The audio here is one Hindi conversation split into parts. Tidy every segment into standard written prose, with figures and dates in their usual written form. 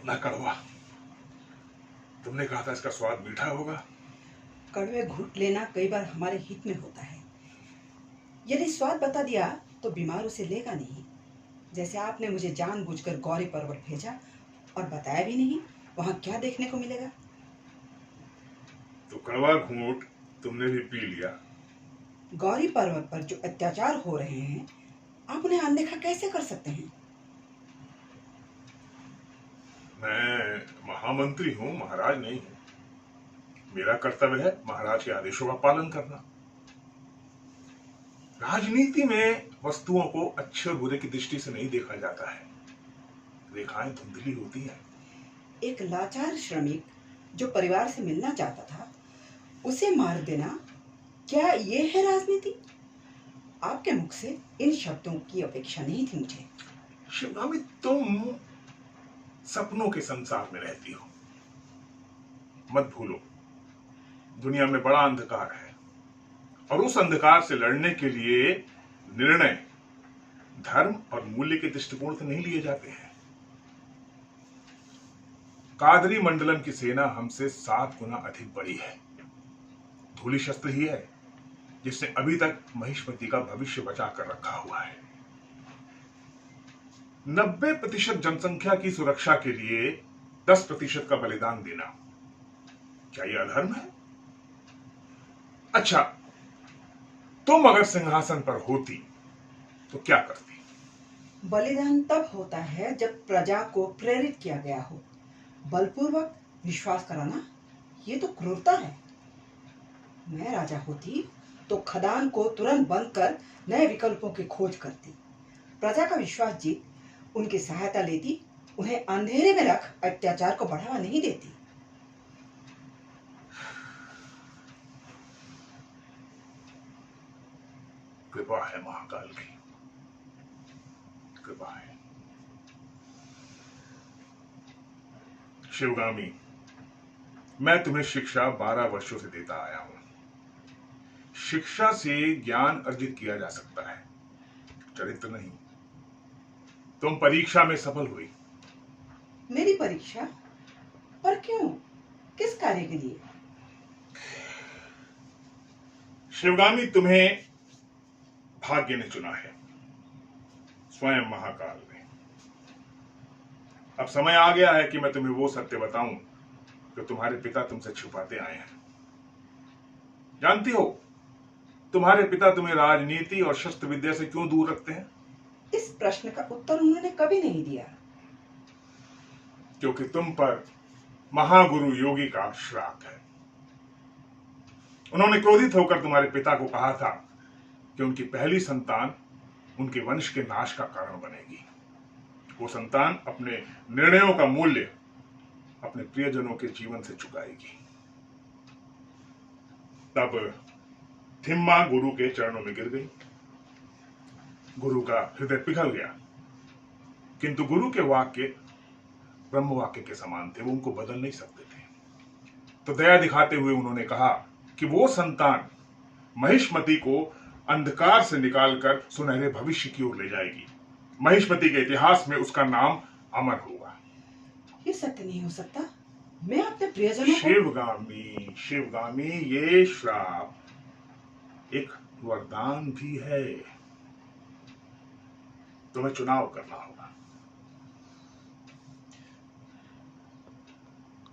कितना कड़वा। तुमने कहा था इसका स्वाद मीठा होगा। कड़वे घूंट लेना कई बार हमारे हित में होता है। यदि स्वाद बता दिया तो बीमार उसे लेगा नहीं। जैसे आपने मुझे जानबूझकर गौरी पर्वत भेजा और बताया भी नहीं वहां क्या देखने को मिलेगा। तो कड़वा घूंट तुमने भी पी लिया। गौरी पर्वत पर जो अत्याचार हो रहे हैं आप उन्हें अनदेखा कैसे कर सकते हैं? मैं महामंत्री हूं, महाराज नहीं हूं। मेरा कर्तव्य है महाराज के आदेशों का पालन करना। राजनीति में वस्तुओं को अच्छे और बुरे की दृष्टि से नहीं देखा जाता है। रेखाएं धुंधली होती हैं। एक लाचार श्रमिक जो परिवार से मिलना चाहता था उसे मार देना, क्या ये है राजनीति? आपके मुख से इन शब्दों की अपेक्षा नहीं थी मुझे। शिवगामी, तुम सपनों के संसार में रहती हो। मत भूलो, दुनिया में बड़ा अंधकार है और उस अंधकार से लड़ने के लिए निर्णय धर्म और मूल्य के दृष्टिकोण से नहीं लिए जाते हैं। कादरी मंडलम की सेना हमसे 7 गुना अधिक बड़ी है। धूली शस्त्र ही है जिसने अभी तक महिष्मति का भविष्य बचा कर रखा हुआ है। 90% जनसंख्या की सुरक्षा के लिए 10% का बलिदान देना, क्या यह अधर्म है? अच्छा, तुम अगर सिंहासन पर होती तो क्या करती? बलिदान तब होता है जब प्रजा को प्रेरित किया गया हो। बलपूर्वक विश्वास कराना ये तो क्रूरता है। मैं राजा होती तो खदान को तुरंत बंद कर नए विकल्पों की खोज करती। प्रजा का विश्वास जीत उनकी सहायता लेती, उन्हें अंधेरे में रख अत्याचार को बढ़ावा नहीं देती। कृपा है महाकाल की, कृपा है। शिवगामी, मैं तुम्हें शिक्षा 12 वर्षों से देता आया हूं। शिक्षा से ज्ञान अर्जित किया जा सकता है, चरित्र नहीं। तुम परीक्षा में सफल हुई। मेरी परीक्षा? पर क्यों? किस कार्य के लिए? शिवगामी, तुम्हें भाग्य ने चुना है, स्वयं महाकाल ने। अब समय आ गया है कि मैं तुम्हें वो सत्य बताऊं जो तुम्हारे पिता तुमसे छुपाते आए हैं। जानती हो, तुम्हारे पिता तुम्हें राजनीति और शस्त्र विद्या से क्यों दूर रखते हैं? इस प्रश्न का उत्तर उन्होंने कभी नहीं दिया। क्योंकि तुम पर महागुरु योगी का श्राप है। उन्होंने क्रोधित होकर तुम्हारे पिता को कहा था कि उनकी पहली संतान उनके वंश के नाश का कारण बनेगी। वो संतान अपने निर्णयों का मूल्य अपने प्रियजनों के जीवन से चुकाएगी। तब थिम्मा गुरु के चरणों में गिर गई। गुरु का हृदय पिघल गया, किंतु गुरु के वाक्य ब्रह्म वाक्य के समान थे, वो उनको बदल नहीं सकते थे। तो दया दिखाते हुए उन्होंने कहा कि वो संतान महिष्मति को अंधकार से निकालकर सुनहरे भविष्य की ओर ले जाएगी। महिष्मति के इतिहास में उसका नाम अमर होगा। ये सत्य नहीं हो सकता। मैं अपने प्रियजनों शिवगामी, शिवगामी, ये श्राप एक वरदान भी है। तुम्हें चुनाव करना होगा।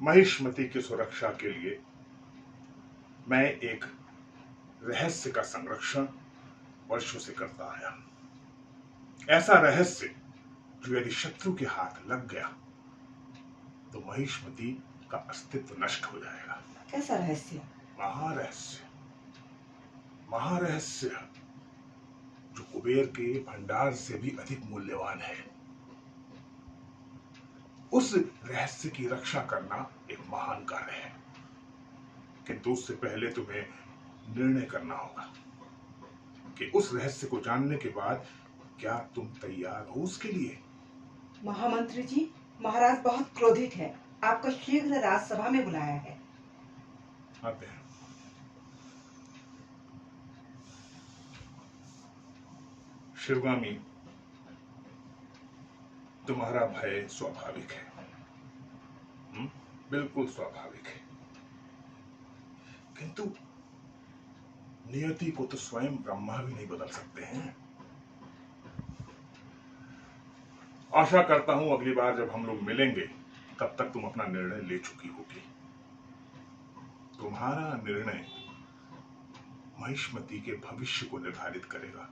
महिष्मति की सुरक्षा के लिए मैं एक रहस्य का संरक्षण वर्षों से करता आया। ऐसा रहस्य जो यदि शत्रु के हाथ लग गया तो महिष्मति का अस्तित्व नष्ट हो जाएगा। कैसा रहस्य? महारहस्य, महारहस्य जो कुबेर के भंडार से भी अधिक मूल्यवान है। उस रहस्य की रक्षा करना एक महान कार्य है, किंतु उससे पहले तुम्हें निर्णय करना होगा कि उस रहस्य को जानने के बाद क्या तुम तैयार हो उसके लिए? महामंत्री जी, महाराज बहुत क्रोधित है। आपको शीघ्र राजसभा में बुलाया है। आते हैं। शिवगामी, तुम्हारा भय स्वाभाविक है। बिल्कुल स्वाभाविक है, किंतु नियति को तो स्वयं ब्रह्मा भी नहीं बदल सकते हैं। आशा करता हूं अगली बार जब हम लोग मिलेंगे तब तक तुम अपना निर्णय ले चुकी होगी। तुम्हारा निर्णय महिष्मती के भविष्य को निर्धारित करेगा।